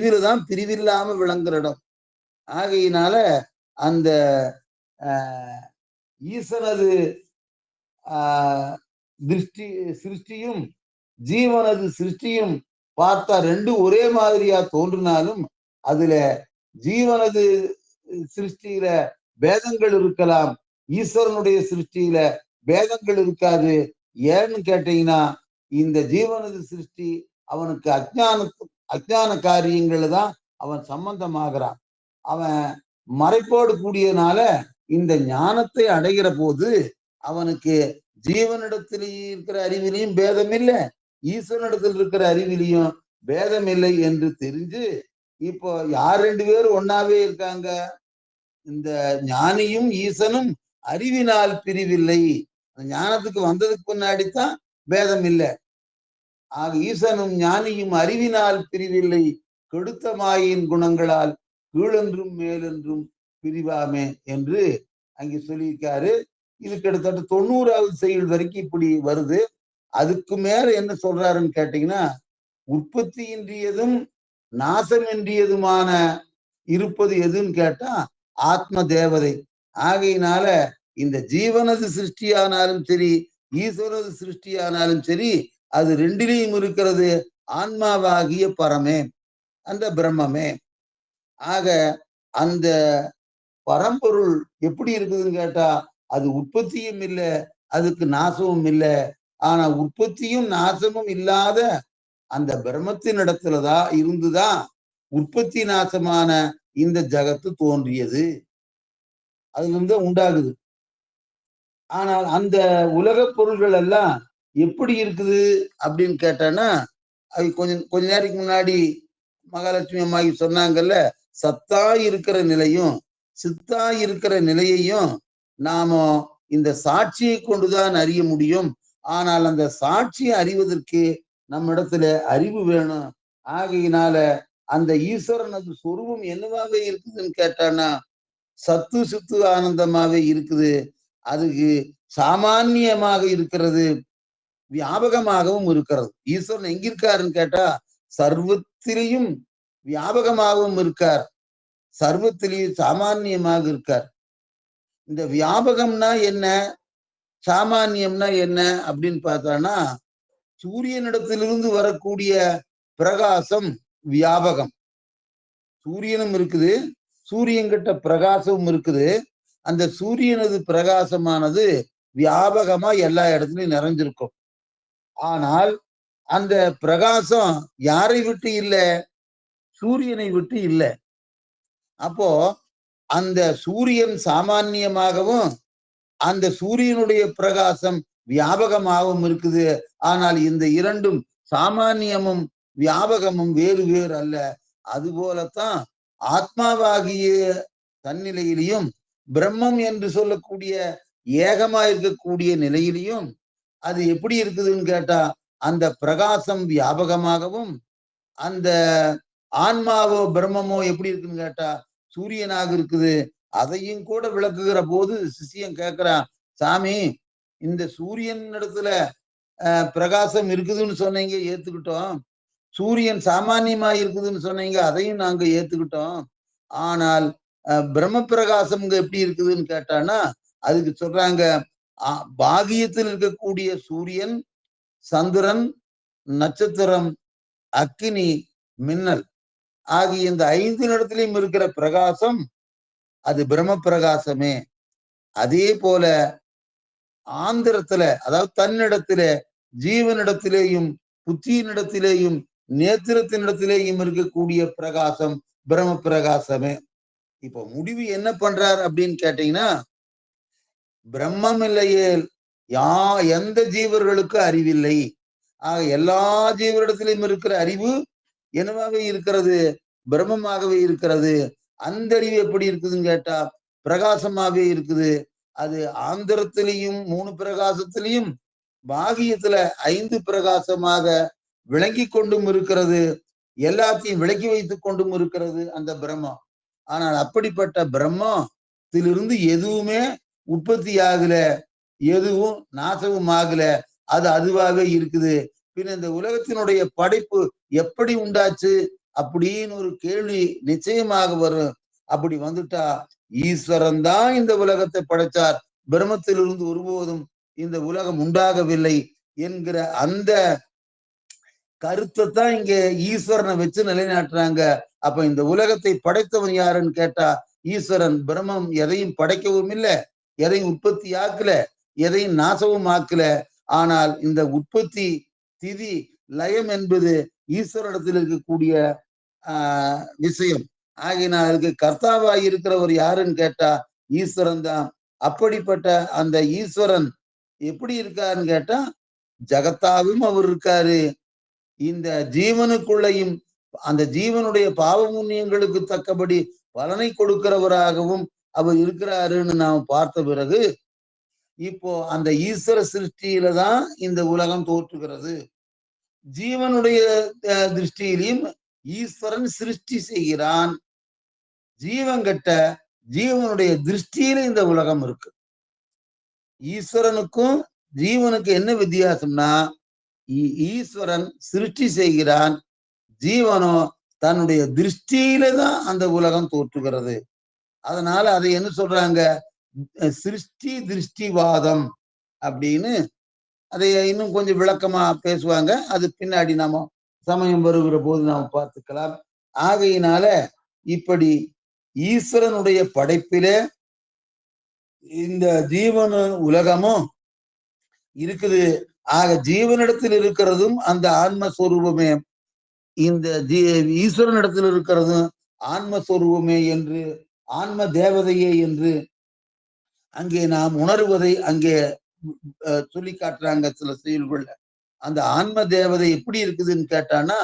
இதுலதான் பிரிவில்லாம விளங்குற இடம். ஆகையினால அந்த ஈசனது திருஷ்டி சிருஷ்டியும் ஜீவனது சிருஷ்டியும் பார்த்தா ரெண்டும் ஒரே மாதிரியா தோன்றினாலும் அதுல ஜீவனது சிருஷ்டியில பேதங்கள் இருக்கலாம், ஈஸ்வரனுடைய சிருஷ்டியில பேதங்கள் இருக்காது. ஏன்னு கேட்டீங்கன்னா, இந்த ஜீவனது சிருஷ்டி அவனுக்கு அஜ்ஞான காரியங்கள் தான் அவன் சம்பந்தமாகிறான். அவன் மறைப்போடு கூடியனால இந்த ஞானத்தை அடைகிற போது அவனுக்கு ஜீவனிடத்தில் இருக்கிற அறிவிலையும் பேதம் இல்லை, ஈஸ்வரனிடத்தில் இருக்கிற அறிவிலையும் பேதம் இல்லை என்று தெரிஞ்சு, இப்போ யார் ரெண்டு பேரும் ஒன்னாவே இருக்காங்க? இந்த ஞானியும் ஈசனும் அறிவினால் பிரிவில்லை. ஞானத்துக்கு வந்ததுக்கு முன்னாடித்தான் பேதம் இல்லை. ஆக ஈசனும் ஞானியும் அறிவினால் பிரிவில்லை, கெடுத்த மாயின் குணங்களால் கீழென்றும் மேலென்றும் பிரிவாமே என்று அங்கே சொல்லியிருக்காரு. இது கிட்டத்தட்ட 90வது செய்யுள் வரைக்கும் இப்படி வருது. அதுக்கு மேல என்ன சொல்றாருன்னு கேட்டீங்கன்னா, உற்பத்தியின்றியதும் நாசமின்றியதுமான இருப்பது எதுன்னு கேட்டா ஆத்ம தேவதை. ஆகையினால இந்த ஜீவனது சிருஷ்டியானாலும் சரி, ஈஸ்வரது சிருஷ்டியானாலும் சரி, அது ரெண்டிலையும் இருக்கிறது ஆன்மாவாகிய பரமே, அந்த பிரம்மமே. ஆக அந்த பரம்பொருள் எப்படி இருக்குதுன்னு கேட்டா, அது உற்பத்தியும் இல்லை, அதுக்கு நாசமும் இல்லை. ஆனா உற்பத்தியும் நாசமும் இல்லாத அந்த பிரம்மத்தின் இடத்துலதான் இருந்துதான் உற்பத்தி நாசமான இந்த ஜகத்து தோன்றியது, அதுல இருந்து உண்டாகுது. ஆனால் அந்த உலக பொருள்கள் எல்லாம் எப்படி இருக்குது அப்படின்னு கேட்டான்னா, அது கொஞ்ச நேரத்துக்கு முன்னாடி மகாலட்சுமி அம்மாயி சொன்னாங்கல்ல, சத்தா இருக்கிற நிலையும் சித்தா இருக்கிற நிலையையும் நாம இந்த சாட்சியை கொண்டுதான் அறிய முடியும். ஆனால் அந்த சாட்சியை அறிவதற்கு நம்ம இடத்துல அறிவு வேணும். ஆகையினால அந்த ஈஸ்வரனது சொரூபம் என்னவாக இருக்குதுன்னு கேட்டான்னா, சத்து சித்து ஆனந்தமாவே இருக்குது. அதுக்கு சாமான்யமாக இருக்கிறது, வியாபகமாகவும் இருக்கிறது. ஈஸ்வரன் எங்க இருக்காருன்னு கேட்டா, சர்வத்திலையும் வியாபகமாகவும் இருக்கார், சர்வத்திலையும் சாமான்யமாக இருக்கார். இந்த வியாபகம்னா என்ன, சாமான்யம்னா என்ன அப்படின்னு பார்த்தானா, சூரியனிடத்திலிருந்து வரக்கூடிய பிரகாசம் வியாபகம். சூரியனும் இருக்குது, சூரியன்கிட்ட பிரகாசமும் இருக்குது. அந்த சூரியனது பிரகாசமானது வியாபகமா எல்லா இடத்துலயும் நிறைஞ்சிருக்கும். ஆனால் அந்த பிரகாசம் யாரை விட்டு இல்லை? சூரியனை விட்டு இல்லை. அப்போ அந்த சூரியன் சாமான்யமாகவும் அந்த சூரியனுடைய பிரகாசம் வியாபகமாகவும் இருக்குது. ஆனால் இந்த இரண்டும் சாமான்யமும் வியாபகமும் வேறு வேறு அல்ல. அதுபோலத்தான் ஆத்மாவாகிய தன்னிலையிலையும் பிரம்மம் என்று சொல்லக்கூடிய ஏகமா இருக்கக்கூடிய நிலையிலையும் அது எப்படி இருக்குதுன்னு கேட்டா, அந்த பிரகாசம் வியாபகமாகவும் அந்த ஆன்மாவோ பிரம்மமோ எப்படி இருக்குன்னு கேட்டா சூரியனாக இருக்குது. அதையும் கூட விளக்குகிற போது சிஷ்யன் கேட்கிறான், சாமி இந்த சூரியன் இடத்துல பிரகாசம் இருக்குதுன்னு சொன்னீங்க, ஏத்துக்கிட்டோம். சூரியன் சாமான்யமா இருக்குதுன்னு சொன்னீங்க, அதையும் நாங்க ஏத்துக்கிட்டோம். ஆனால் பிரம்ம பிரகாசம் எப்படி இருக்குதுன்னு கேட்டானா, அதுக்கு சொல்றாங்க, பாகியத்தில் இருக்கக்கூடிய சூரியன், சந்திரன், நட்சத்திரம், அக்கினி, மின்னல் ஆகிய இந்த 5 இடத்திலையும் இருக்கிற பிரகாசம் அது பிரம்ம பிரகாசமே. அதே போல ஆந்திரத்துல, அதாவது தன்னிடத்தில, ஜீவனிடத்திலேயும் புத்தியினிடத்திலேயும் நேத்திரத்தினிடத்திலேயும் இருக்கக்கூடிய பிரகாசம் பிரம்ம பிரகாசமே. இப்ப முடிவு என்ன பண்றார் அப்படின்னு கேட்டீங்கன்னா, பிரம்மம் இல்லையே எந்த ஜீவர்களுக்கு அறிவில்லை. ஆக எல்லா ஜீவரிடத்திலும் இருக்கிற அறிவு என்னவாகவே இருக்கிறது? பிரம்மமாகவே இருக்கிறது. அந்த அறிவு எப்படி இருக்குதுன்னு கேட்டா பிரகாசமாவே இருக்குது. அது ஆந்திரத்திலையும் 3 பிரகாசத்திலையும் பாகியத்துல 5 பிரகாசமாக விளங்கி கொண்டும் இருக்கிறது. எல்லாத்தையும் விளக்கி வைத்துக் கொண்டும் இருக்கிறது அந்த பிரம்மம். ஆனால் அப்படிப்பட்ட பிரம்மத்திலிருந்து எதுவுமே உற்பத்தி ஆகல, எதுவும் நாசமும் ஆகல. அது அதுவாக இருக்குது. பின் இந்த உலகத்தினுடைய படைப்பு எப்படி உண்டாச்சு அப்படின்னு ஒரு கேள்வி நிச்சயமாக வரும். அப்படி வந்துட்டா ஈஸ்வரன் தான் இந்த உலகத்தை படைச்சார், பிரம்மத்திலிருந்து ஒருபோதும் இந்த உலகம் உண்டாகவில்லை என்கிற அந்த கருத்தை தான் இங்க ஈஸ்வரனை வச்சு நிலைநாட்டுறாங்க. அப்ப இந்த உலகத்தை படைத்தவன் யாருன்னு கேட்டா ஈஸ்வரன். பிரம்மம் எதையும் படைக்கவும் இல்லை, எதையும் உற்பத்தி ஆக்கல, எதையும் நாசமும் ஆக்கல. ஆனால் இந்த உற்பத்தி திதி லயம் என்பது ஈஸ்வரனிடத்தில் இருக்கக்கூடிய விஷயம். ஆகினால் அதுக்கு கர்த்தாவாய் இருக்கிறவர் யாருன்னு கேட்டா ஈஸ்வரன் தான். அப்படிப்பட்ட அந்த ஈஸ்வரன் எப்படி இருக்காருன்னு கேட்டா ஜகத்தாவும் அவர் இருக்காரு, இந்த ஜீவனுக்குள்ளையும் அந்த ஜீவனுடைய பாவ புண்ணியங்களுக்கு தக்கபடி பலனை கொடுக்கிறவராகவும் அவர் இருக்கிறாருன்னு நாம் பார்த்த பிறகு இப்போ அந்த ஈஸ்வர சிருஷ்டியில தான் இந்த உலகம் தோற்றுகிறது. ஜீவனுடைய திருஷ்டியிலையும் ஈஸ்வரன் சிருஷ்டி செய்கிறான். ஜீவன்கிட்ட ஜீவனுடைய திருஷ்டியில இந்த உலகம் இருக்கு. ஈஸ்வரனுக்கும் ஜீவனுக்கு என்ன வித்தியாசம்னா, ஈஸ்வரன் சிருஷ்டி செய்கிறான், ஜீவனோ தன்னுடைய திருஷ்டியில தான் அந்த உலகம் தோற்றுகிறது. அதனால அதை என்ன சொல்றாங்க, சிருஷ்டி திருஷ்டிவாதம் அப்படின்னு அதை இன்னும் கொஞ்சம் விளக்கமா பேசுவாங்க. அது பின்னாடி நாம சமயம் வருகிற போது நாம் பார்த்துக்கலாம். ஆகையினால இப்படி ஈஸ்வரனுடைய படைப்பிலே இந்த ஜீவன உலகமும் இருக்குது. ஆக ஜீவனிடத்தில் இருக்கிறதும் அந்த ஆன்மஸ்வரூபமே, இந்த ஈஸ்வரனிடத்தில் இருக்கிறதும் ஆன்மஸ்வரூபமே என்று, ஆன்ம தேவதையே என்று அங்கே நாம் உணர்வதை அங்கே சொல்லி காட்டுறாங்க சில செயல்கள்ல. அந்த ஆன்ம தேவதை எப்படி இருக்குதுன்னு கேட்டான்னா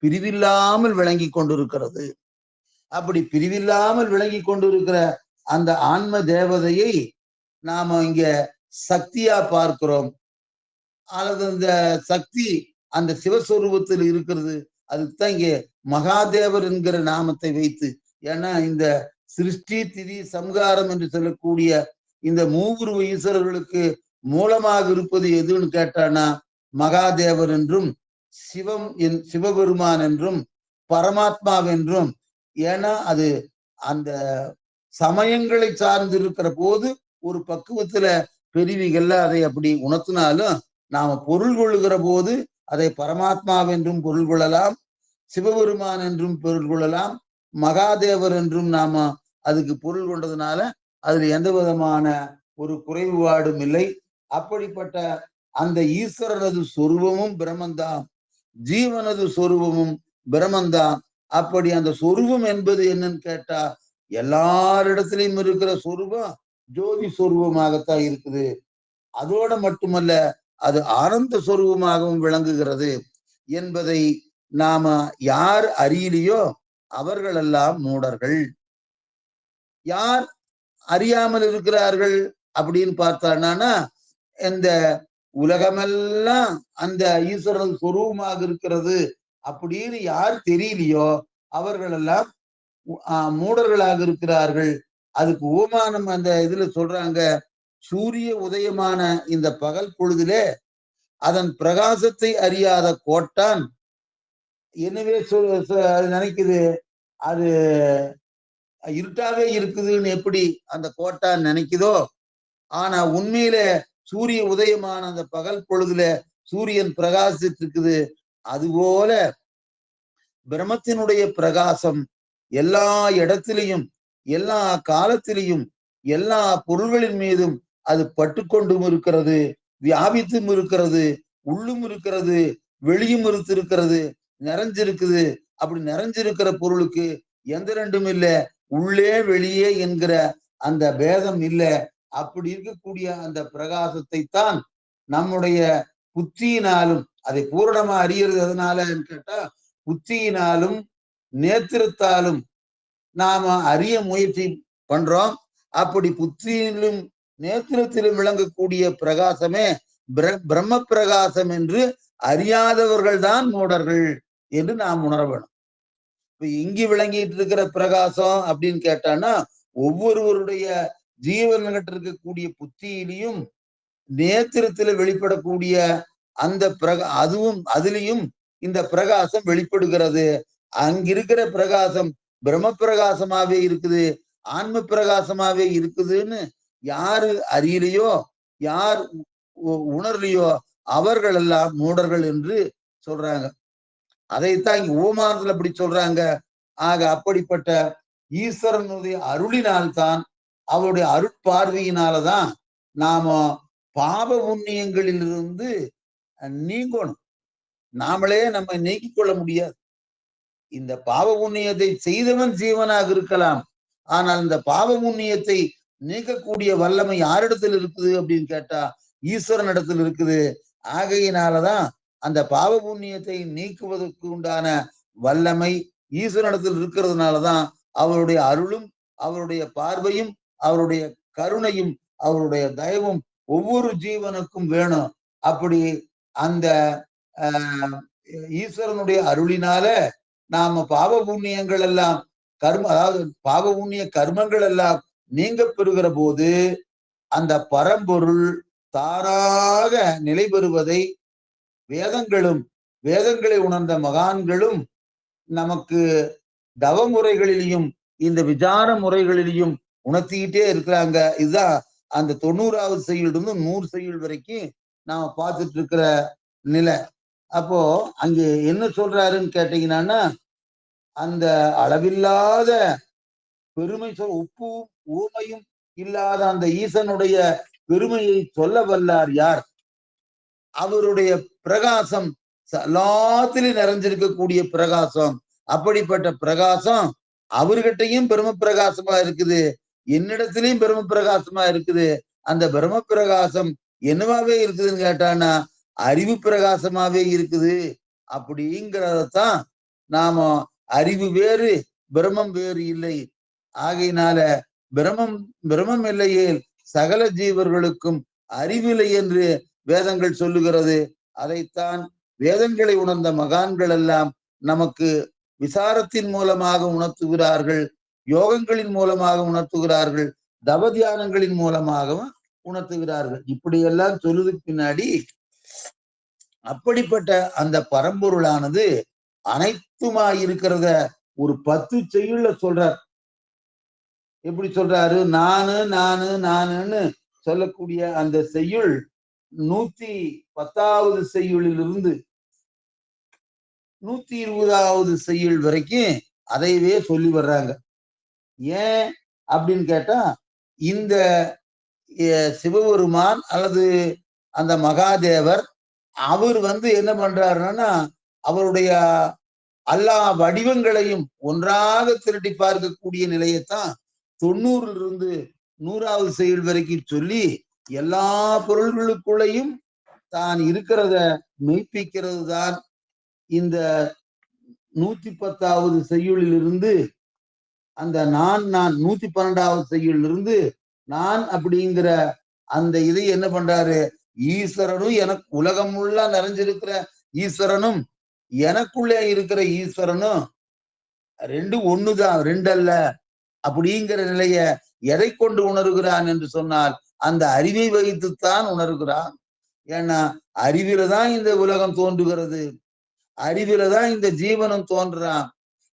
பிரிவில்லாமல் விளங்கி கொண்டிருக்கிறது. அப்படி பிரிவில்லாமல் விளங்கி கொண்டிருக்கிற அந்த ஆன்ம தேவதையை நாம இங்க சக்தியா பார்க்கிறோம். அல்லது அந்த சக்தி அந்த சிவஸ்வரூபத்தில் இருக்கிறது. அதுக்குதான் இங்கே மகாதேவர் என்கிற நாமத்தை வைத்து, ஏன்னா இந்த சிருஷ்டி திதி சம்ஹாரம் என்று சொல்லக்கூடிய இந்த மூவுருவ ஈஸ்வரர்களுக்கு மூலமாக இருப்பது எதுன்னு கேட்டானா மகாதேவர் என்றும் சிவபெருமான் என்றும் பரமாத்மாவென்றும். ஏன்னா அது அந்த சமயங்களை சார்ந்து இருக்கிற போது ஒரு பக்குவத்துல பெரியவிகள்ல அதை அப்படி உணர்த்தினாலும் நாம பொருள் கொள்ளுகிற போது அதை பரமாத்மாவென்றும் பொருள் கொள்ளலாம், சிவபெருமான் என்றும் பொருள் கொள்ளலாம், மகாதேவர் என்றும் நாம அதுக்கு பொருள் கொண்டதுனால அதுல எந்த விதமான ஒரு குறைபாடும் இல்லை. அப்படிப்பட்ட அந்த ஈஸ்வரனது சொரூபமும் பிரம்மந்தான், ஜீவனது சொரூபமும் பிரம்மந்தான். அப்படி அந்த சொரூபம் என்பது என்னன்னு கேட்டா எல்லாரிடத்திலையும் இருக்கிற சொரூபம் ஜோதி சொரூபமாகத்தான் இருக்குது. அதோட மட்டுமல்ல, அது ஆனந்த சொரூபமாகவும் விளங்குகிறது என்பதை நாம யார் அறியலையோ அவர்களெல்லாம் மூடர்கள். யார் அறியாமல் இருக்கிறார்கள் அப்படின்னு பார்த்தானா, இந்த உலகமெல்லாம் அந்த ஈஸ்வரன் சொரூபமாக இருக்கிறது அப்படின்னு யார் தெரியலையோ அவர்களெல்லாம் மூடர்களாக இருக்கிறார்கள். அதுக்கு உபமானம் அந்த இதுல சொல்றாங்க, சூரிய உதயமான இந்த பகல் பொழுதிலே அதன் பிரகாசத்தை அறியாத கோட்டான் என்னவே நினைக்குது, அது இருட்டாவே இருக்குதுன்னு எப்படி அந்த கோட்டான் நினைக்குதோ, ஆனா உண்மையில சூரிய உதயமான அந்த பகல் பொழுதுல சூரியன் பிரகாசித்து இருக்குது. அதுபோல பிரம்மத்தினுடைய பிரகாசம் எல்லா இடத்திலையும் எல்லா காலத்திலையும் எல்லா பொருள்களின் மீதும் அது பட்டுக்கொண்டும் இருக்கிறது, வியாபித்தும் இருக்கிறது, உள்ளும் இருக்கிறது, வெளியும் இருக்கிறது, நிறைஞ்சிருக்குது. அப்படி நிறைஞ்சிருக்கிற பொருளுக்கு எந்த ரெண்டும் இல்லை, உள்ளே வெளியே என்கிற அந்த பேதம் இல்லை. அப்படி இருக்கக்கூடிய அந்த பிரகாசத்தை தான் நம்முடைய புத்தியினாலும் அதை பூரணமா அறியறது எதனால கேட்டா புத்தியினாலும் நேத்திரத்தாலும் நாம அறிய முயற்சி பண்றோம். அப்படி புத்தியிலும் நேத்திரத்திலும் விளங்கக்கூடிய பிரகாசமே பிரம்ம பிரகாசம் என்று அறியாதவர்கள் தான் மூடர்கள் என்று நாம் உணர வேணும். இப்ப இங்கு விளங்கிட்டு இருக்கிற பிரகாசம் அப்படின்னு கேட்டான்னா ஒவ்வொருவருடைய ஜீவன்கிட்ட இருக்கக்கூடிய புத்தியிலையும் நேத்திரத்துல வெளிப்படக்கூடிய அந்த அதுவும் அதிலையும் இந்த பிரகாசம் வெளிப்படுகிறது. அங்கிருக்கிற பிரகாசம் பிரம்ம பிரகாசமாவே இருக்குது, ஆன்ம பிரகாசமாவே இருக்குதுன்னு யாரு அறியலையோ, யார் உணர்லையோ அவர்கள் எல்லாம் மூடர்கள் என்று சொல்றாங்க. அதைத்தான் இங்க ஓமானத்துல அப்படி சொல்றாங்க. ஆக அப்படிப்பட்ட ஈஸ்வரனுடைய அருளினால்தான், அவருடைய அருட்பார்வையினாலதான் நாம பாவ புண்ணியங்களிலிருந்து நீங்கணும். நாமளே நம்ம நீக்கிக் கொள்ள முடியாது. இந்த பாவ புண்ணியத்தை செய்தவன் ஜீவனாக இருக்கலாம். ஆனால் இந்த பாவ புண்ணியத்தை நீக்கக்கூடிய வல்லமை யாரிடத்தில் இருக்குது அப்படின்னு கேட்டா ஈஸ்வரன் இடத்தில் இருக்குது. ஆகையினாலதான் அந்த பாவ புண்ணியத்தை நீக்குவதற்கு உண்டான வல்லமை ஈஸ்வரனிடத்தில் இருக்கிறதுனாலதான் அவருடைய அருளும், அவருடைய பார்வையும், அவருடைய கருணையும், அவருடைய தயவும் ஒவ்வொரு ஜீவனுக்கும் வேணும். அப்படி அந்த ஈஸ்வரனுடைய அருளினால நாம பாவ புண்ணியங்கள் எல்லாம் அதாவது பாவ புண்ணிய கர்மங்கள் எல்லாம் நீங்க பெறுகிற போது அந்த பரம்பொருள் தானாக நிலை பெறுவதை வேதங்களும், வேதங்களை உணர்ந்த மகான்களும் நமக்கு தவ முறைகளிலையும் இந்த விசார முறைகளிலையும் உணர்த்திக்கிட்டே இருக்கிறாங்க. இதுதான் அந்த 90வது செய்யுளிலிருந்து 100 செய்யுள் வரைக்கும் நாம பார்த்துட்டு இருக்கிற நிலை. அப்போ அங்க என்ன சொல்றாருன்னு கேட்டீங்கன்னா, அந்த அளவில்லாத பெருமை உப்பும் ஊமையும் இல்லாத அந்த ஈசனுடைய பெருமையை சொல்ல வல்லார் யார்? அவருடைய பிரகாசம் எல்லாத்திலும் நிறைஞ்சிருக்கக்கூடிய பிரகாசம். அப்படிப்பட்ட பிரகாசம் அவர்கிட்டையும் பிரம்ம பிரகாசமா இருக்குது, என்னிடத்திலையும் பிரம்ம பிரகாசமா இருக்குது. அந்த பிரம்ம பிரகாசம் என்னவாவே இருக்குதுன்னு கேட்டான்னா அறிவு பிரகாசமாவே இருக்குது. அப்படிங்கிறதான் நாம அறிவு வேறு பிரம்மம் வேறு இல்லை. ஆகையினால பிரம்மம் இல்லையே சகல ஜீவர்களுக்கும் அறிவில்லை என்று வேதங்கள் சொல்லுகிறது. அதைத்தான் வேதங்களை உணர்ந்த மகான்கள் எல்லாம் நமக்கு விசாரத்தின் மூலமாக உணர்த்துகிறார்கள், யோகங்களின் மூலமாக உணர்த்துகிறார்கள், தவ தியானங்களின் மூலமாகவும் உணர்த்துகிறார்கள். இப்படியெல்லாம் சொல்லுறதுக்கு பின்னாடி அப்படிப்பட்ட அந்த பரம்பொருளானது அனைத்துமாய் இருக்கிறத ஒரு 10 செய்யுள்ள சொல்றார். எப்படி சொல்றாரு? நானு நானு நானுன்னு சொல்லக்கூடிய அந்த செய்யுள் 110வது செய்யுளிலிருந்து 120வது செய்யுள் வரைக்கும் அதைவே சொல்லி வர்றாங்க. ஏன் அப்படின்னு கேட்டா, இந்த சிவபெருமான் அல்லது அந்த மகாதேவர் அவர் என்ன பண்றாருன்னா, அவருடைய எல்லா வடிவங்களையும் ஒன்றாக திரட்டி பார்க்கக்கூடிய நிலையத்தான் 90லிருந்து 100வது செய்யுள் வரைக்கும் சொல்லி எல்லா பொருள்களுக்குள்ளையும் தான் இருக்கிறத மெய்ப்பிக்கிறது தான் இந்த 110வது செய்யுளிலிருந்து அந்த நான் 112வது செய்யுளிலிருந்து நான் அப்படிங்கிற அந்த இதை என்ன பண்றாரு? ஈஸ்வரனும் எனக்கு உலகம் உள்ள நிறைஞ்சிருக்கிற ஈஸ்வரனும் எனக்குள்ளே இருக்கிற ஈஸ்வரனும் ரெண்டு ஒண்ணுதான், ரெண்டல்ல அப்படிங்கிற நிலைய எதை கொண்டு உணர்கிறான் என்று சொன்னால் அந்த அறிவை வைத்துத்தான் உணர்கிறான். ஏன்னா அறிவில தான் இந்த உலகம் தோன்றுகிறது, அறிவில தான் இந்த ஜீவனும் தோன்றான்,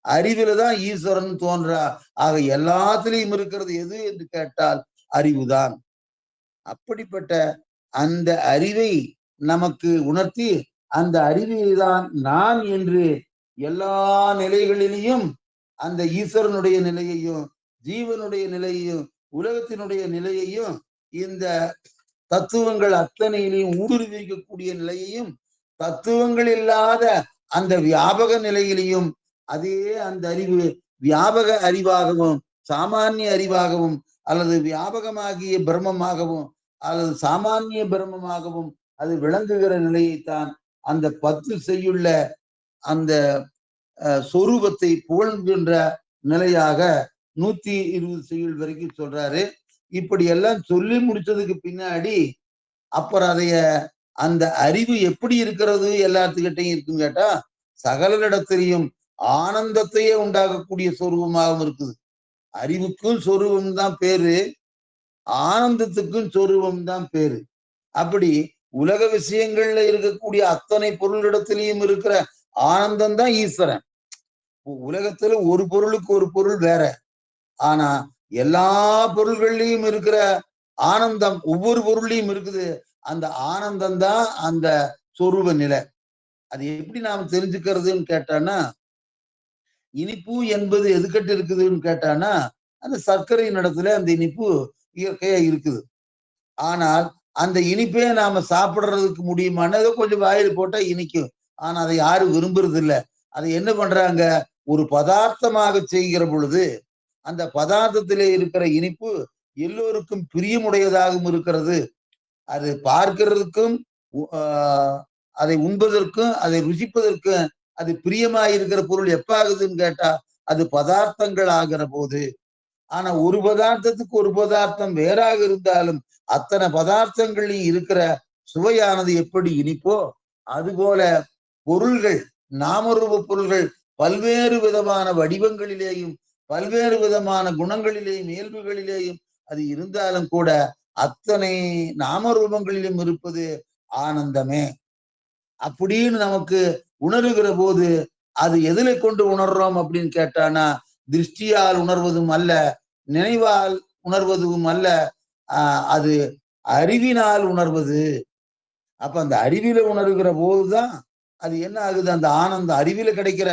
அறிவில தான் ஈஸ்வரன் தோன்றா. ஆக எல்லாத்திலையும் இருக்கிறது எது என்று கேட்டால் அறிவுதான். அப்படிப்பட்ட அந்த அறிவை நமக்கு உணர்த்தி அந்த அறிவைதான் நான் என்று எல்லா நிலைகளிலையும் அந்த ஈஸ்வரனுடைய நிலையையும் ஜீவனுடைய நிலையையும் உலகத்தினுடைய நிலையையும் இந்த தத்துவங்கள் அத்தனையிலையும் ஊடுருவிக்கக்கூடிய நிலையையும் தத்துவங்கள் இல்லாத அந்த வியாபக நிலையிலையும் அதே அந்த அறிவு வியாபக அறிவாகவும் சாமானிய அறிவாகவும் அல்லது வியாபகமாகிய பிரம்மமாகவும் அல்லது சாமானிய பிரம்மமாகவும் அது விளங்குகிற நிலையைத்தான் அந்த 10 செய்யுள்ள அந்த சொரூபத்தை புகழ்கின்ற நிலையாக 120 செய்யுள் வரைக்கும் சொல்றாரு. இப்படி எல்லாம் சொல்லி முடிச்சதுக்கு பின்னாடி அப்புறம் அதைய அந்த அறிவு எப்படி இருக்கிறது எல்லாத்துக்கிட்டையும் இருக்குன்னு கேட்டா சகலரிடத்திலையும் ஆனந்தத்தையே உண்டாகக்கூடிய சொரூபமாகவும் இருக்குது. அறிவுக்கும் சொரூபம் தான் பேரு, ஆனந்தத்துக்கும் சொரூபம் தான் பேரு. அப்படி உலக விஷயங்கள்ல இருக்கக்கூடிய அத்தனை பொருளிடத்திலையும் இருக்கிற ஆனந்தம் தான் ஈஸ்வரன். உலகத்துல ஒரு பொருளுக்கு ஒரு பொருள் வேற. ஆனா எல்லா பொருள்கள்லயும் இருக்கிற ஆனந்தம் ஒவ்வொரு பொருள்லயும் இருக்குது. அந்த ஆனந்தம் தான் அந்த சொரூப நிலை. அது எப்படி நாம தெரிஞ்சுக்கிறதுன்னு கேட்டான்னா, இனிப்பு என்பது எதுக்கட்டு இருக்குதுன்னு கேட்டான்னா, அந்த சர்க்கரையின் இடத்துல அந்த இனிப்பு இயற்கையா இருக்குது. ஆனால் அந்த இனிப்பே நாம சாப்பிடுறதுக்கு முடியுமான்னா, ஏதோ கொஞ்சம் வாயில போட்டா இனிக்கும். ஆனா அதை யாரும் விரும்புறது இல்ல. அதை என்ன பண்றாங்க? ஒரு பதார்த்தமாக செய்கிற பொழுது, அந்த பதார்த்தத்திலே இருக்கிற இனிப்பு எல்லோருக்கும் பிரியமுடையதாகவும் இருக்கிறது. அது பார்க்கிறதுக்கும், ஆ அதை உண்பதற்கும், அதை ருசிப்பதற்கும் அது பிரியமாயிருக்கிற பொருள் எப்ப ஆகுதுன்னு கேட்டா, அது பதார்த்தங்கள் ஆகிற போது. ஆனா ஒரு பதார்த்தத்துக்கு ஒரு பதார்த்தம் வேறாக இருந்தாலும் அத்தனை பதார்த்தங்களில் இருக்கிற சுவையானது எப்படி இனிப்போ அதுபோல பொருள்கள், நாமரூப பொருள்கள் பல்வேறு விதமான வடிவங்களிலேயும் பல்வேறு விதமான குணங்களிலேயும் இயல்புகளிலேயும் அது இருந்தாலும் கூட அத்தனை நாமரூபங்களிலும் இருப்பது ஆனந்தமே. அப்படின்னு நமக்கு உணர்கிற போது அது எதிலை கொண்டு உணர்றோம் அப்படின்னு கேட்டானா, திருஷ்டியால் உணர்வதும் அல்ல, நினைவால் உணர்வதும் அல்ல, அது அறிவினால் உணர்வது. அப்ப அந்த அறிவில உணர்கிற போதுதான் அது என்ன ஆகுது? அந்த ஆனந்தம் அறிவில கிடைக்கிற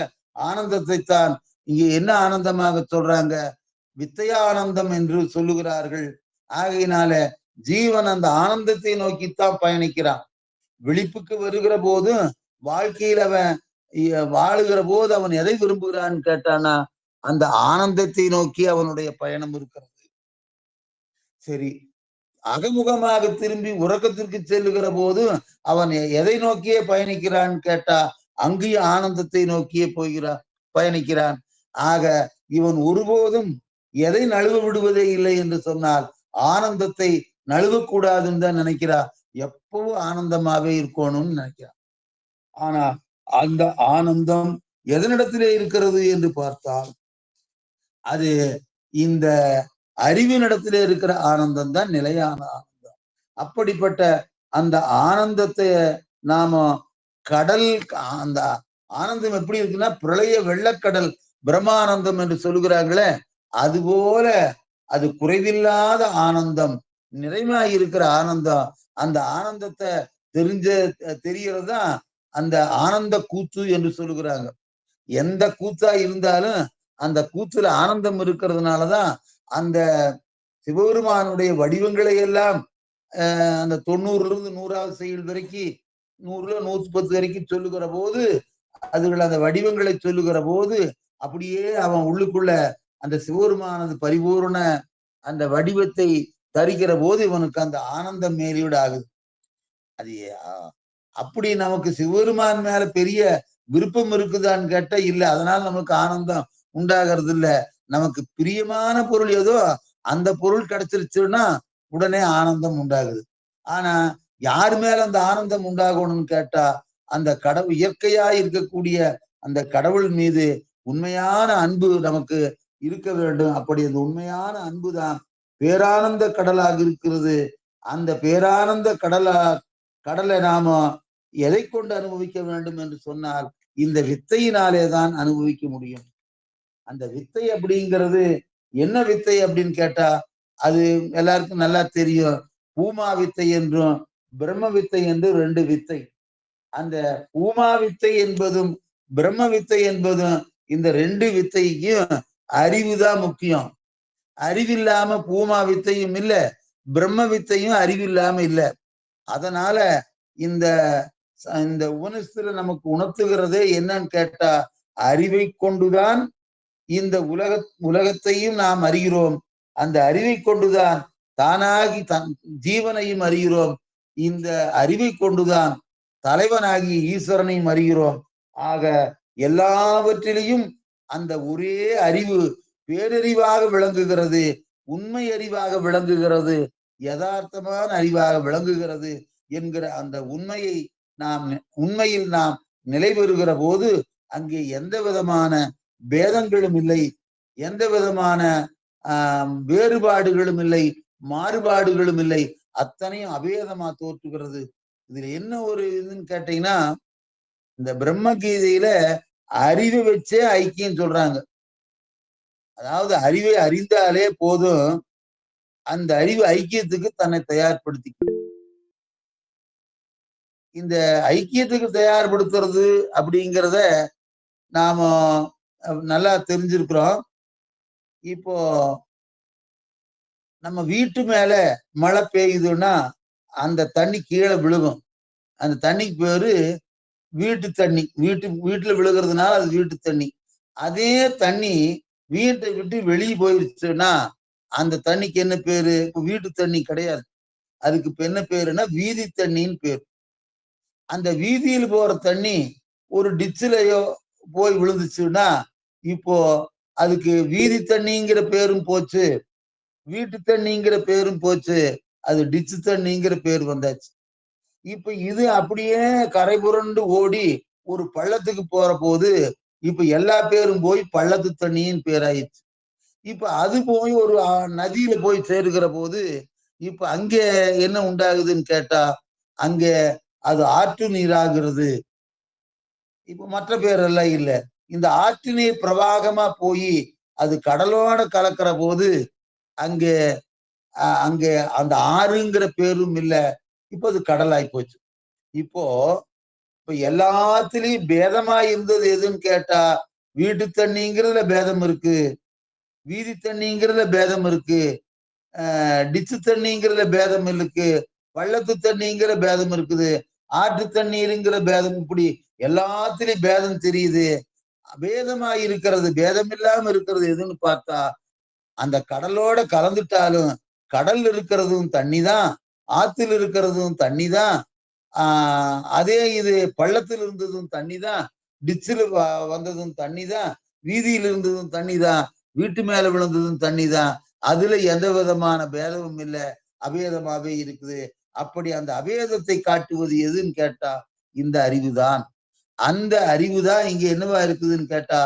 ஆனந்தத்தை தான் இங்க என்ன ஆனந்தமாக சொல்றாங்க? வித்தையானந்தம் என்று சொல்லுகிறார்கள். ஆகையினால ஜீவன் அந்த ஆனந்தத்தை நோக்கித்தான் பயணிக்கிறான். விழிப்புக்கு வருகிற போதும் வாழ்க்கையில் அவன் வாழுகிற போது அவன் எதை விரும்புகிறான்னு கேட்டானா, அந்த ஆனந்தத்தை நோக்கி அவனுடைய பயணம் இருக்கிறது. சரி, அகமுகமாக திரும்பி உறக்கத்திற்கு செல்லுகிற போது அவன் எதை நோக்கியே பயணிக்கிறான்னு கேட்டா, அங்கேயும் ஆனந்தத்தை நோக்கியே பயணிக்கிறான். ஆக இவன் ஒருபோதும் எதை நழுவ விடுவதே இல்லை என்று சொன்னால் ஆனந்தத்தை நழுவக்கூடாதுன்னு தான் நினைக்கிறா. எப்பவும் ஆனந்தமாவே இருக்கணும்னு நினைக்கிறான். ஆனா அந்த ஆனந்தம் எதனிடத்திலே இருக்கிறது என்று பார்த்தால், அது இந்த அறிவினிடத்திலே இருக்கிற ஆனந்தம் தான் நிலையான ஆனந்தம். அப்படிப்பட்ட அந்த ஆனந்தத்தை நாம கடல் அந்த ஆனந்தம் எப்படி இருக்குன்னா, பிரளய வெள்ளக்கடல் பிரம்மானந்தம் என்று சொல்லுகிறாங்களே, அதுபோல அது குறைவில்லாத ஆனந்தம், நிறைவாய் இருக்கிற ஆனந்தம். அந்த ஆனந்தத்தை தெரிஞ்ச தெரியறது தான் அந்த ஆனந்த கூத்து என்று சொல்லுகிறாங்க. எந்த கூத்தா இருந்தாலும் அந்த கூத்துல ஆனந்தம் இருக்கிறதுனாலதான் அந்த சிவபெருமானுடைய வடிவங்களை எல்லாம் அந்த 90ல இருந்து 100வது செயல் வரைக்கும் 100ல 110 வரைக்கும் சொல்லுகிற போது அதுகள் அந்த வடிவங்களை சொல்லுகிற போது அப்படியே அவன் உள்ளுக்குள்ள அந்த சிவபெருமானது பரிபூர்ண அந்த வடிவத்தை தருகிற போது இவனுக்கு அந்த ஆனந்தம் மேலீடு ஆகுது. அது அப்படி நமக்கு சிவபெருமான் மேல பெரிய விருப்பம் இருக்குதான்னு கேட்டா இல்ல. அதனால நமக்கு ஆனந்தம் உண்டாகிறது இல்ல. நமக்கு பிரியமான பொருள் ஏதோ அந்த பொருள் கிடைச்சிருச்சுன்னா உடனே ஆனந்தம் உண்டாகுது. ஆனா யார் மேல அந்த ஆனந்தம் உண்டாகணும்னு கேட்டா, அந்த கடவுள் இயற்கையா இருக்கக்கூடிய அந்த கடவுள் மீது உண்மையான அன்பு நமக்கு இருக்க வேண்டும். அப்படி அந்த உண்மையான அன்பு தான் பேரானந்த கடலாக இருக்கிறது. அந்த பேரானந்த கடலை நாம எதை கொண்டு அனுபவிக்க வேண்டும் என்று சொன்னால் இந்த வித்தையினாலே தான் அனுபவிக்க முடியும். அந்த வித்தை அப்படிங்கிறது என்ன வித்தை அப்படின்னு கேட்டா, அது எல்லாருக்கும் நல்லா தெரியும். பூமா வித்தை என்றும் பிரம்ம வித்தை என்று 2 வித்தை. அந்த பூமா வித்தை என்பதும் பிரம்ம வித்தை என்பதும் இந்த 2 வித்தைக்கும் அறிவுதான் முக்கியம். அறிவில்லாம பூமா வித்தையும் இல்ல, பிரம்ம வித்தையும் அறிவில்லாம இல்ல. அதனால இந்த இந்த உபனிஷத்துல நமக்கு உணர்த்துகிறதே என்னன்னு கேட்டா, அறிவை கொண்டுதான் இந்த உலகத்தையும் நாம் அறிகிறோம். அந்த அறிவை கொண்டுதான் தானாகி ஜீவனையும் அறிகிறோம். இந்த அறிவை கொண்டுதான் தலைவனாகி ஈஸ்வரனையும் அறிகிறோம். ஆக எல்லாவற்றிலையும் அந்த ஒரே அறிவு பேரறிவாக விளங்குகிறது, உண்மை அறிவாக விளங்குகிறது, யதார்த்தமான அறிவாக விளங்குகிறது என்கிற அந்த உண்மையில் நாம் நிலை பெறுகிற போது அங்கே எந்த விதமான பேதங்களும் இல்லை, எந்த விதமான வேறுபாடுகளும் இல்லை, மாறுபாடுகளும் இல்லை, அத்தனையும் அபேதமா தோற்றுகிறது. இதுல என்ன ஒரு இதுன்னு கேட்டீங்கன்னா, இந்த பிரம்ம கீதையில அறிவை வச்சே ஐக்கியம் சொல்றாங்க. அதாவது அறிவை அறிந்தாலே போதும், அந்த அறிவு ஐக்கியத்துக்கு தன்னை தயார்படுத்தி இந்த ஐக்கியத்துக்கு தயார்படுத்துறது அப்படிங்கிறத நாம நல்லா தெரிஞ்சிருக்கிறோம். இப்போ நம்ம வீட்டு மேல மழை பெய்யுதுன்னா அந்த தண்ணி கீழே விழுகும். அந்த தண்ணிக்கு பேரு வீட்டு தண்ணி. வீட்டுல விழுகிறதுனால அது வீட்டு தண்ணி. அதே தண்ணி வீட்டை விட்டு வெளியே போயிருச்சுன்னா அந்த தண்ணிக்கு என்ன பேரு? இப்ப வீட்டு தண்ணி கிடையாது. அதுக்கு இப்ப என்ன பேருன்னா வீதி தண்ணின்னு பேரு. அந்த வீதியில் போற தண்ணி ஒரு டிச்சிலையோ போய் விழுந்துச்சுன்னா இப்போ அதுக்கு வீதி தண்ணிங்கிற பேரும் போச்சு, வீட்டு தண்ணிங்கிற பேரும் போச்சு, அது டிச்சு தண்ணிங்கிற பேர் வந்தாச்சு. இப்ப இது அப்படியே கரை புரண்டு ஓடி ஒரு பள்ளத்துக்கு போற போது இப்ப எல்லா பேரும் போய் பள்ளத்து தண்ணின்னு பேராயிடுச்சு. இப்ப அது போய் ஒரு நதியில போய் சேருகிற போது இப்ப அங்க என்ன உண்டாகுதுன்னு கேட்டா அங்க அது ஆற்று நீராகிறது. இப்ப மற்ற பேரெல்லாம் இல்ல. இந்த ஆற்று நீர் பிரவாகமா போய் அது கடலோட கலக்கிற போது அங்க அங்க அந்த ஆறுங்கிற பேரும் இல்ல. இப்ப அது கடலாய் போச்சு. இப்போ இப்ப எல்லாத்துலயும் பேதமா இருந்தது எதுன்னு கேட்டா வீட்டு தண்ணிங்கிறதுல பேதம் இருக்கு, வீதி தண்ணிங்கிறதுல பேதம் இருக்கு, டிச்சு தண்ணிங்கிறதுல பேதம் இருக்கு, பள்ளத்து தண்ணிங்கிற பேதம் இருக்குது, ஆற்று தண்ணீருங்கிற பேதம், இப்படி எல்லாத்துலயும் பேதம் தெரியுது. பேதமா இருக்கிறது, பேதம் இல்லாம இருக்கிறது எதுன்னு பார்த்தா அந்த கடலோட கலந்துட்டாலும் கடல் இருக்கிறதும் தண்ணி தான், ஆத்துல இருக்கிறதும் தண்ணி தான். அதே இது பள்ளத்தில் இருந்ததும் தண்ணி தான், டிச்சில் வந்ததும் தண்ணி தான், வீதியில் இருந்ததும் தண்ணி தான், வீட்டு மேல விழுந்ததும் தண்ணி தான். அதுல எந்த விதமான பேதமும் இல்லை, அபேதமாவே இருக்குது. அப்படி அந்த அபேதத்தை காட்டுவது எதுன்னு கேட்டா இந்த அறிவுதான். அந்த அறிவுதான் இங்க என்னவா இருக்குதுன்னு கேட்டா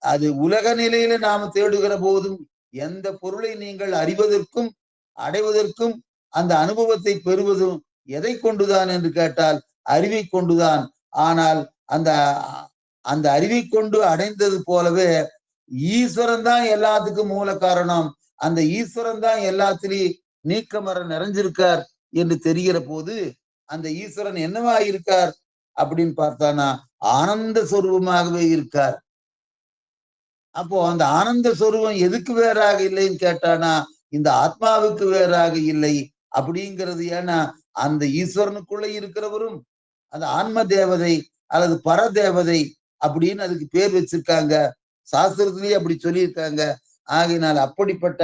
அது உலக நிலையில நாம தேடுகிற போதும் எந்த பொருளை நீங்கள் அறிவதற்கும் அடைவதற்கும் அந்த அனுபவத்தை பெறுவதும் எதை கொண்டுதான் என்று கேட்டால் அறிவை கொண்டுதான். ஆனால் அந்த அந்த அறிவை கொண்டு அடைந்தது போலவே ஈஸ்வரன் தான் எல்லாத்துக்கும் மூல காரணம், அந்த ஈஸ்வரன் தான் எல்லாத்திலையும் நீக்கமர நிறைஞ்சிருக்கார் என்று தெரிகிற போது அந்த ஈஸ்வரன் என்னவா இருக்கார் அப்படின்னு பார்த்தானா ஆனந்த சொரூபமாகவே இருக்கார். அப்போ அந்த ஆனந்த சொரூபம் எதுக்கு வேறாக இல்லைன்னு கேட்டானா இந்த ஆத்மாவுக்கு வேறாக இல்லை அப்படிங்கிறது. ஏன்னா அந்த ஈஸ்வரனுக்குள்ள இருக்கிறவரும் அந்த ஆன்ம தேவதை அல்லது பர தேவதை அப்படின்னு அதுக்கு பேர் வச்சிருக்காங்க, சாஸ்திரத்திலேயே அப்படி சொல்லியிருக்காங்க. ஆகையினால் அப்படிப்பட்ட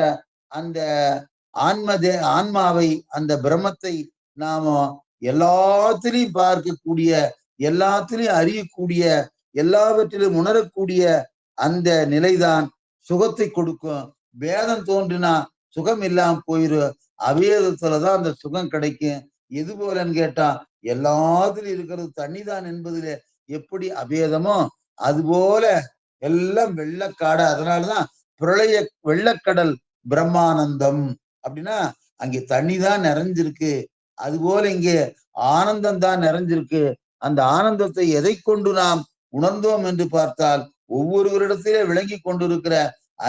அந்த ஆன்மாவை அந்த பிரம்மத்தை நாம எல்லாத்திலையும் பார்க்கக்கூடிய, எல்லாத்திலையும் அறியக்கூடிய, எல்லாவற்றிலும் உணரக்கூடிய அந்த நிலைதான் சுகத்தை கொடுக்கும். பேதம் தோன்றினா சுகம் இல்லாம போயிரும். அபேதத்துலதான் அந்த சுகம் கிடைக்கும். எது போலன்னு கேட்டா எல்லாத்துலயும் இருக்கிறது தண்ணிதான் என்பதுல எப்படி அபேதமோ அது போல எல்லாம் வெள்ளக்காடு. அதனாலதான் பிரளய வெள்ளக்கடல் பிரம்மானந்தம் அப்படின்னா அங்கே தண்ணி தான் நிறைஞ்சிருக்கு. அது போல இங்கே ஆனந்தம் தான் நிறைஞ்சிருக்கு. அந்த ஆனந்தத்தை எதை கொண்டு நாம் உணர்ந்தோம் என்று பார்த்தால் ஒவ்வொருவரிடத்திலே விளங்கி கொண்டிருக்கிற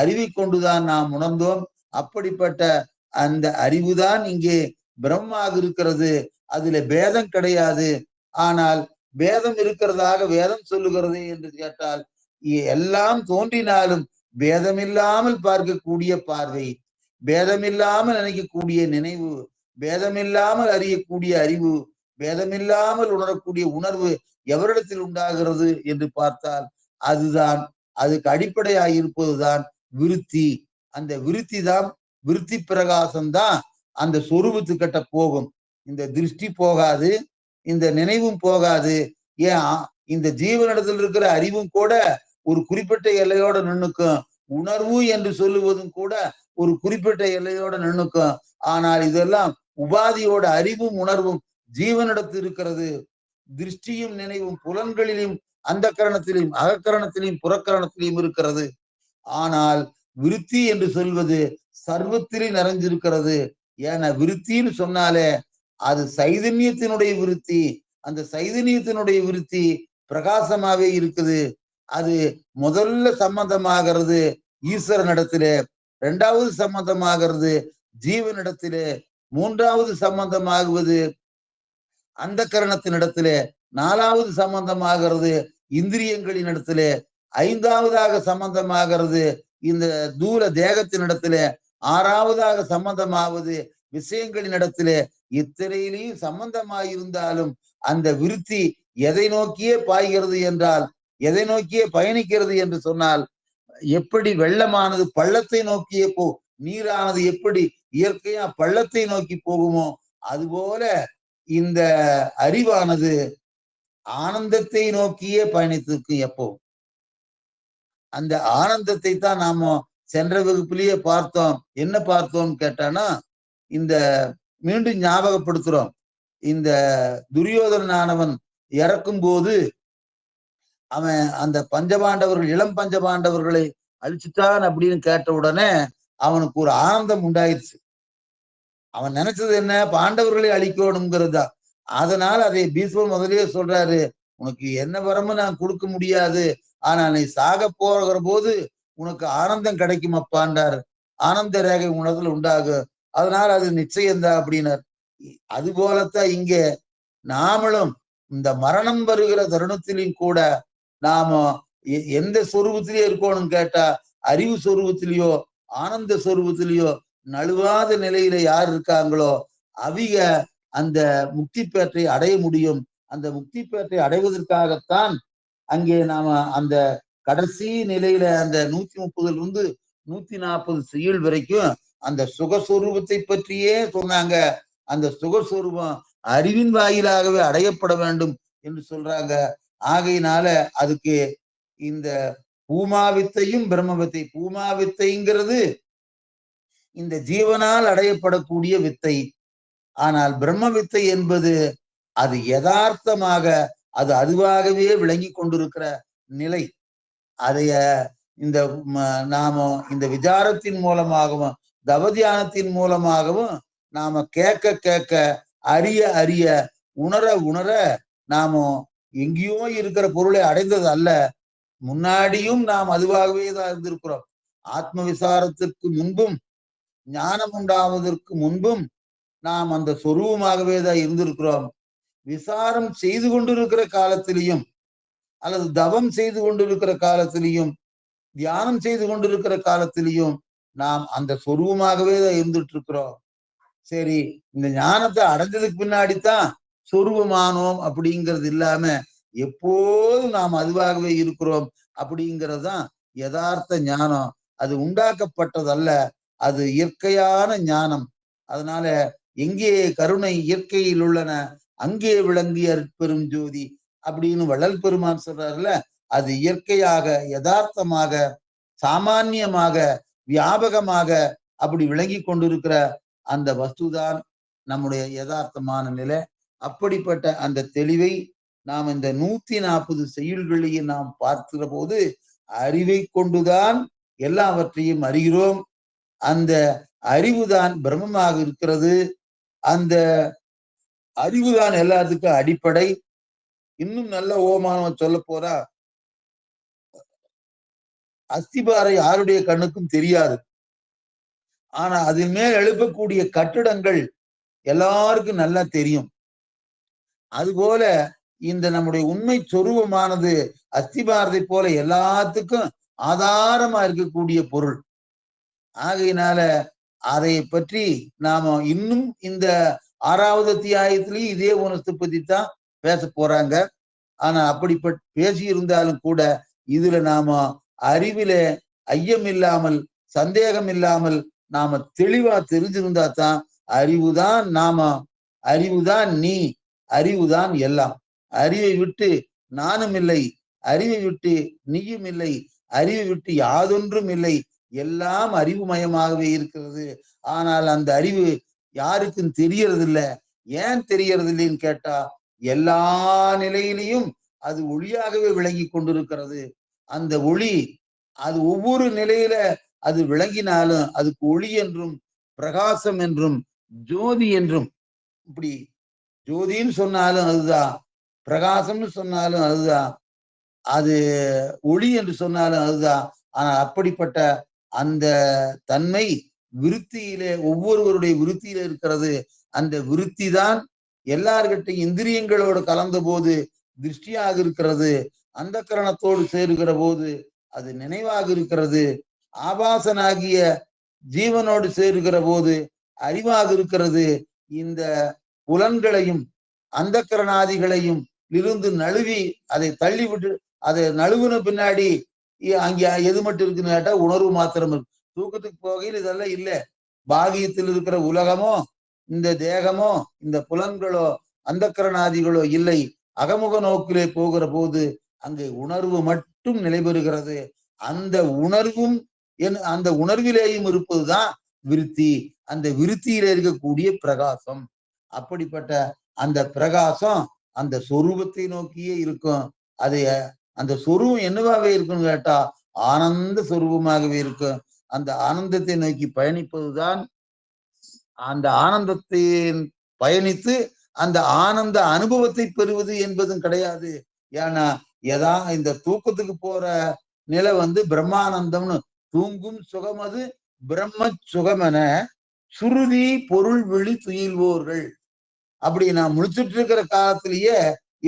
அறிவை கொண்டுதான் நாம் உணர்ந்தோம். அப்படிப்பட்ட அந்த அறிவுதான் இங்கே பிரம்மாக இருக்கிறது. அதுல பேதம் கிடையாது. ஆனால் பேதம் இருக்கிறதாக வேதம் சொல்லுகிறது என்று கேட்டால் எல்லாம் தோன்றினாலும் பேதமில்லாமல் பார்க்கக்கூடிய பார்வை, பேதமில்லாமல் நினைக்கக்கூடிய நினைவு, பேதமில்லாமல் அறியக்கூடிய அறிவு, பேதமில்லாமல் உணரக்கூடிய உணர்வு எவரிடத்தில் உண்டாகிறது என்று பார்த்தால் அதுதான், அதுக்கு அடிப்படையாக இருப்பதுதான் விருத்தி. அந்த விருத்தி தான், விருத்தி பிரகாசம் தான் அந்த சொரூபத்துக்கிட்ட போகும். இந்த திருஷ்டி போகாது, இந்த நினைவும் போகாது. ஏன் இந்த ஜீவனிடத்தில் இருக்கிற அறிவும் கூட ஒரு குறிப்பிட்ட எல்லையோட நின்னுக்கும், உணர்வு என்று சொல்லுவதும் கூட ஒரு குறிப்பிட்ட எல்லையோட நின்னுக்கும். ஆனால் இதெல்லாம் உபாதியோட அறிவும் உணர்வும் ஜீவனிடத்தில் இருக்கிறது. திருஷ்டியும் நினைவும் புலன்களிலும் அந்த கரணத்திலும் அகக்கரணத்திலும் புறக்கரணத்திலும் இருக்கிறது. ஆனால் விருத்தி என்று சொல்வது சர்வத்திலும் நிறைஞ்சிருக்கிறது. ஏன்னா விருத்தின்னு சொன்னாலே அது சைதன்யத்தினுடைய விருத்தி. அந்த சைதன்யத்தினுடைய விருத்தி பிரகாசமாவே இருக்குது. அது முதல்ல சம்பந்தமாகிறது ஈஸ்வரனிடத்திலே, இரண்டாவது சம்பந்தமாகிறது ஜீவனிடத்திலே, மூன்றாவது சம்பந்தமாகுவது அந்த கரணத்தினிடத்திலே, நாலாவது சம்பந்தமாகிறது இந்திரியங்களின் இடத்திலே, ஐந்தாவதாக சம்பந்தமாகிறது இந்த தூல தேகத்தினிடத்திலே, ஆறாவதாக சம்பந்தமாவது விஷயங்களின் இடத்திலே. இத்திரையிலையும் சம்பந்தமாயிருந்தாலும் அந்த விருத்தி எதை நோக்கியே பாய்கிறது என்றால், எதை நோக்கியே பயணிக்கிறது என்று சொன்னால், எப்படி வெள்ளமானது பள்ளத்தை நோக்கியே நீரானது எப்படி இயற்கையா பள்ளத்தை நோக்கி போகுமோ அதுபோல இந்த அறிவானது ஆனந்தத்தை நோக்கியே பயணித்திருக்கும். எப்போ அந்த ஆனந்தத்தை தான் நாம சென்ற வகுப்பிலேயே பார்த்தோம். என்ன பார்த்தோம்னு கேட்டானா, இந்த மீண்டும் ஞாபகப்படுத்துறோம். இந்த துரியோதனானவன் இறக்கும் போது அவன் அந்த பஞ்சபாண்டவர்கள் இளம் பஞ்சபாண்டவர்களை அழிச்சுட்டான் அப்படின்னு கேட்ட உடனே அவனுக்கு ஒரு ஆனந்தம் உண்டாயிருச்சு. அவன் நினைச்சது என்ன? பாண்டவர்களை அழிக்கணுங்கிறதா. அதனால அதை பீஷ்மர் முதலியே சொல்றாரு, உனக்கு என்ன வரமும் நான் கொடுக்க முடியாது, ஆனா நீ சாக போகிற போது உனக்கு ஆனந்தம் கிடைக்கும் அப்பான்றாரு. ஆனந்த ரேகை உனதுல உண்டாகும், அதனால அது நிச்சயம்தான் அப்படின்னார். அது போலத்தான் இங்கே நாமளும் இந்த மரணம் வருகிற தருணத்திலையும் கூட நாம எந்த சொரூபத்திலேயே இருக்கணும் கேட்டா, அறிவு சொரூபத்திலேயோ ஆனந்த சொரூபத்திலேயோ நழுவாத நிலையில யார் இருக்காங்களோ அவிக அந்த முக்தி பேற்றை அடைய முடியும். அந்த முக்தி பேற்றை அடைவதற்காகத்தான் அங்கே நாம அந்த கடைசி நிலையில அந்த 130 இருந்து 140 செயல் வரைக்கும் அந்த சுகஸ்வரூபத்தை பற்றியே சொன்னாங்க. அந்த சுகஸ்வரூபம் அறிவின் வாயிலாகவே அடையப்பட வேண்டும் என்று சொல்றாங்க. ஆகையினால அதுக்கு இந்த பூமாவித்தையும் பிரம்மவித்தை, பூமாவித்தைங்கிறது இந்த ஜீவனால் அடையப்படக்கூடிய வித்தை. ஆனால் பிரம்ம வித்தை என்பது அது யதார்த்தமாக அது அதுவாகவே விளங்கி கொண்டிருக்கிற நிலை. அதைய இந்த நாம இந்த விசாரத்தின் மூலமாகவும் தவதியானத்தின் மூலமாகவும் நாம கேட்க கேட்க அறிய அறிய உணர உணர நாம எங்கேயோ இருக்கிற பொருளை அடைந்தது அல்ல, முன்னாடியும் நாம் அதுவாகவே தான் இருந்திருக்கிறோம். ஆத்ம விசாரத்திற்கு முன்பும் ஞானம் உண்டாவதற்கு முன்பும் நாம் அந்த சொரூபமாகவே தான் இருந்திருக்கிறோம். விசாரம் செய்து கொண்டிருக்கிற காலத்திலையும் அல்லது தவம் செய்து கொண்டிருக்கிற காலத்திலையும் தியானம் செய்து கொண்டிருக்கிற காலத்திலையும் நாம் அந்த சொரூபமாகவே தான் இருந்துட்டு இருக்கிறோம். சரி, இந்த ஞானத்தை அடைஞ்சதுக்கு பின்னாடித்தான் சொரூபமானோம் அப்படிங்கிறது இல்லாம எப்போதும் நாம் அதுவாகவே இருக்கிறோம் அப்படிங்கிறது தான் யதார்த்த ஞானம். அது உண்டாக்கப்பட்டதல்ல, அது இயற்கையான ஞானம். அதனால எங்கே கருணை இயற்கையில் உள்ளன அங்கே விளங்கிய பெரும் ஜோதி அப்படின்னு வள்ளல் பெருமான் சொல்றாருல, அது இயற்கையாக யதார்த்தமாக சாமான்யமாக வியாபகமாக அப்படி விளங்கி கொண்டிருக்கிற அந்த வஸ்துதான் நம்முடைய யதார்த்தமான நிலை. அப்படிப்பட்ட அந்த தெளிவை நாம் இந்த 140 செய்யுள்களையும் நாம் பார்க்கிற போது அறிவை கொண்டுதான் எல்லாவற்றையும் அறிகிறோம். அந்த அறிவுதான் பிரம்மமாக இருக்கிறது. அந்த அறிவுதான் எல்லாத்துக்கும் அடிப்படை. இன்னும் நல்ல ஓமானம் சொல்ல போறா, அஸ்திபாரை யாருடைய கண்ணுக்கும் தெரியாது, ஆனா அதன் மேல் எழுப்பக்கூடிய கட்டிடங்கள் எல்லாருக்கும் நல்லா தெரியும். அதுபோல இந்த நம்முடைய உண்மை சொரூபமானது அஸ்திபாரத்தை போல எல்லாத்துக்கும் ஆதாரமா இருக்கக்கூடிய பொருள். ஆகையினால அதை பற்றி நாம இன்னும் இந்த 6வது அத்தியாயத்திலையும் இதே குணத்தை பத்தி தான் பேச போறாங்க. ஆனா அப்படிப்பட்ட பேசி இருந்தாலும் கூட இதுல நாம அறிவில ஐயம் இல்லாமல் சந்தேகம் இல்லாமல் நாம தெளிவா தெரிஞ்சிருந்தா தான் அறிவுதான் நாம, அறிவுதான் நீ, அறிவுதான் எல்லாம். அறிவை விட்டு நானும் இல்லை, அறிவை விட்டு நீயும் இல்லை, அறிவை விட்டு யாதொன்றும் இல்லை, எல்லாம் அறிவுமயமாகவே இருக்கிறது. ஆனால் அந்த அறிவு யாருக்கும் தெரியறது இல்லை. ஏன் தெரியறது இல்லைன்னு கேட்டா, எல்லா நிலையிலையும் அது ஒளியாகவே விளங்கி கொண்டிருக்கிறது. அந்த ஒளி அது ஒவ்வொரு நிலையில அது விளங்கினாலும் அதுக்கு ஒளி என்றும் பிரகாசம் என்றும் ஜோதி என்றும், இப்படி ஜோதின்னு சொன்னாலும் அதுதான், பிரகாசம்னு சொன்னாலும் அதுதான், அது ஒளி என்று சொன்னாலும் அதுதான். ஆனா அப்படிப்பட்ட அந்த தன்மை விருத்தியிலே ஒவ்வொருவருடைய விருத்தியில இருக்கிறது. அந்த விருத்தி தான் எல்லார்கிட்டையும் இந்திரியங்களோடு கலந்த போது திருஷ்டியாக இருக்கிறது. அந்த கரணத்தோடு சேருகிற போது அது நினைவாக இருக்கிறது. ஆபாசனாகிய ஜீவனோடு சேருகிற போது அறிவாக இருக்கிறது. இந்த புலன்களையும் அந்த கரணாதிகளையும் இருந்து நழுவி அதை தள்ளி விட்டு அதை நழுவுன பின்னாடி அங்க எது மட்டும் இருக்குன்னு கேட்டா உணர்வு மாத்திரம் இருக்கு. தூக்கத்துக்கு போகையில் இதெல்லாம் இல்ல. பாகியத்தில் இருக்கிற உலகமோ இந்த தேகமோ இந்த புலன்களோ அந்த கரணாதிகளோ இல்லை. அகமுக நோக்கிலே போகிற போது அங்கே உணர்வு மட்டும் நிலைபெறுகிறது. அந்த உணர்வும் அந்த உணர்விலேயும் இருப்பதுதான் விருத்தி. அந்த விருத்தியில இருக்கக்கூடிய பிரகாசம். அப்படிப்பட்ட அந்த பிரகாசம் அந்த சொரூபத்தை நோக்கியே இருக்கும். அது அந்த சொரூபம் என்னவாகவே இருக்குன்னு கேட்டா ஆனந்த சொரூபமாகவே இருக்கும். அந்த ஆனந்தத்தை நோக்கி பயணிப்பதுதான் அந்த ஆனந்தத்தின் பயணித்து அந்த ஆனந்த அனுபவத்தை பெறுவது என்பதும் கிடையாது. ஏன்னா இந்த தூக்கத்துக்கு போற நிலை பிரம்மானந்தம்னு தூங்கும் சுகம் அது பிரம்ம சுகமென சுருதி பொருள் விழி துயில்வோர்கள். அப்படி நான் முழிச்சுட்டு இருக்கிற காலத்திலேயே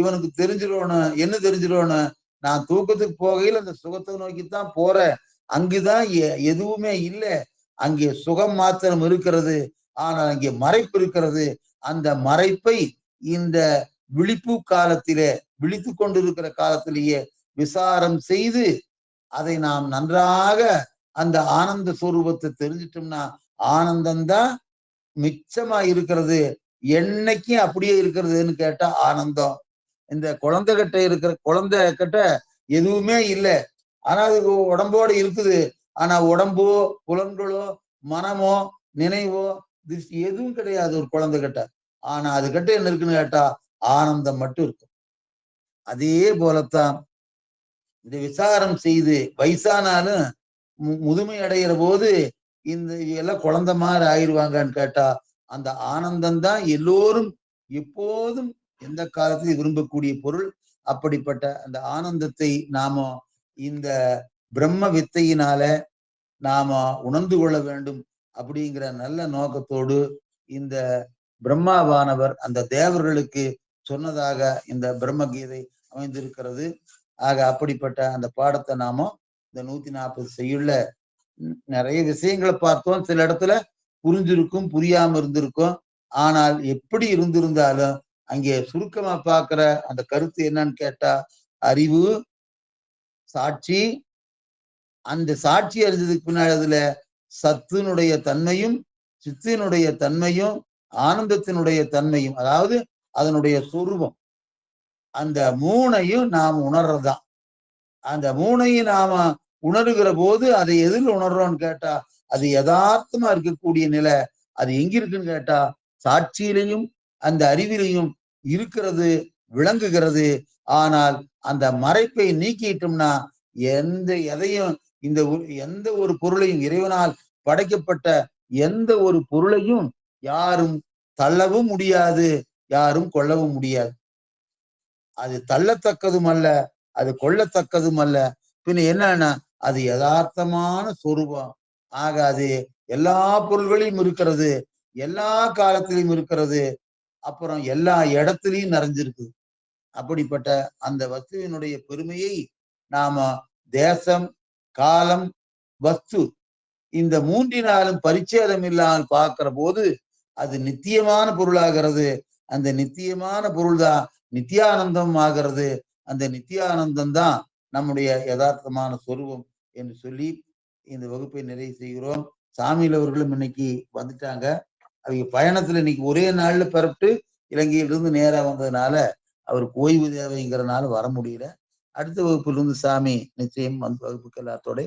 இவனுக்கு தெரிஞ்சிடணும். என்ன தெரிஞ்சிடணும்? நான் தூக்கத்துக்கு போகையில் அந்த சுகத்தை நோக்கித்தான் போறேன். அங்குதான் எதுவுமே இல்லை. அங்கே சுகம் மாத்திரம் இருக்கிறது. ஆனால் அங்கே மறைப்பு இருக்கிறது. அந்த மறைப்பை இந்த விழிப்பு காலத்திலே விழித்து கொண்டிருக்கிற காலத்திலேயே விசாரம் செய்து அதை நாம் நன்றாக அந்த ஆனந்த ஸ்வரூபத்தை தெரிஞ்சிட்டோம்னா ஆனந்தம்தான் மிச்சமா இருக்கிறது. என்னைக்கும் அப்படியே இருக்கிறதுன்னு கேட்டா ஆனந்தம். இந்த குழந்தை கிட்ட எதுவுமே இல்லை. ஆனா அது உடம்போடு இருக்குது. ஆனா உடம்போ புலன்களோ மனமோ நினைவோ திருஷ்டி எதுவும் கிடையாது ஒரு குழந்தை கிட்ட. ஆனா அது கிட்ட என்ன இருக்குன்னு கேட்டா ஆனந்தம் மட்டும் இருக்கும். அதே போலத்தான் இந்த விசாரம் செய்து வயசானாலும் முதுமை அடைகிற போது இந்த எல்லாம் குழந்தை மாதிரி ஆயிடுவாங்கன்னு கேட்டா அந்த ஆனந்தம் தான் எல்லோரும் எப்போதும் எந்த காலத்திலும் விரும்பக்கூடிய பொருள். அப்படிப்பட்ட அந்த ஆனந்தத்தை நாம இந்த பிரம்ம வித்தையினால நாம உணர்ந்து கொள்ள வேண்டும் அப்படிங்கிற நல்ல நோக்கத்தோடு இந்த பிரம்மாவானவர் அந்த தேவர்களுக்கு சொன்னதாக இந்த பிரம்மகீதை அமைந்திருக்கிறது. ஆக அப்படிப்பட்ட அந்த பாடத்தை நாம இந்த 140 செய்யுள்ள நிறைய விஷயங்களை பார்த்தோம். சில இடத்துல புரிஞ்சிருக்கும், புரியாம இருந்திருக்கும். ஆனால் எப்படி இருந்திருந்தாலும் அங்கே சுருக்கமா பார்க்கிற அந்த கருத்து என்னன்னு கேட்டா அறிவு சாட்சி. அந்த சாட்சி அறிஞ்சதுக்கு பின்னாடி அதுல சத்தினுடைய தன்மையும் சித்தினுடைய தன்மையும் ஆனந்தத்தினுடைய தன்மையும் அதாவது அதனுடைய சொரூபம் அந்த மூணையும் நாம் உணர்றதுதான். அந்த மூணையும் நாம உணர்கிற போது அதை எதில் உணர்றோம்னு கேட்டா அது யதார்த்தமா இருக்கக்கூடிய நிலை. அது எங்க இருக்குன்னு கேட்டா சாட்சியிலையும் அந்த அறிவிலையும் இருக்கிறது, விளங்குகிறது. ஆனால் அந்த மறைப்பை நீக்கிட்டோம்னா எதையும் எந்த ஒரு பொருளையும் இறைவனால் படைக்கப்பட்ட எந்த ஒரு பொருளையும் யாரும் தள்ளவும் முடியாது, யாரும் கொள்ளவும் முடியாது. அது தள்ளத்தக்கதும் அல்ல, அது கொள்ளத்தக்கதும் அல்ல. பின்ன என்னன்னா அது யதார்த்தமான சொரூபம். ஆக அது எல்லா பொருள்களையும் இருக்கிறது, எல்லா காலத்திலையும் இருக்கிறது, அப்புறம் எல்லா இடத்திலையும் நிறைஞ்சிருக்கு. அப்படிப்பட்ட அந்த வஸ்துவினுடைய பெருமையை நாம தேசம் காலம் வஸ்து இந்த மூன்றினாலும் பரிச்சேதம் இல்லாமல் பார்க்கிற போது அது நித்தியமான பொருளாகிறது. அந்த நித்தியமான பொருள் தான் நித்தியானந்தம் ஆகிறது. அந்த நித்தியானந்தம் தான் நம்முடைய யதார்த்தமான சொரூபம் என்று சொல்லி இந்த வகுப்பை நிறைவு செய்கிறோம். சாமியில் அவர்களும் இன்னைக்கு வந்துட்டாங்க. அவங்க பயணத்துல இன்னைக்கு ஒரே நாள்ல பெறப்பட்டு இலங்கையிலிருந்து நேரா வந்ததுனால அவருக்கு ஓய்வு தேவைங்கிறதுனால வர முடியல. அடுத்த வகுப்பிலிருந்து சாமி நிச்சயம் வகுப்புக்கு எல்லாத்தோட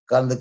கலந்து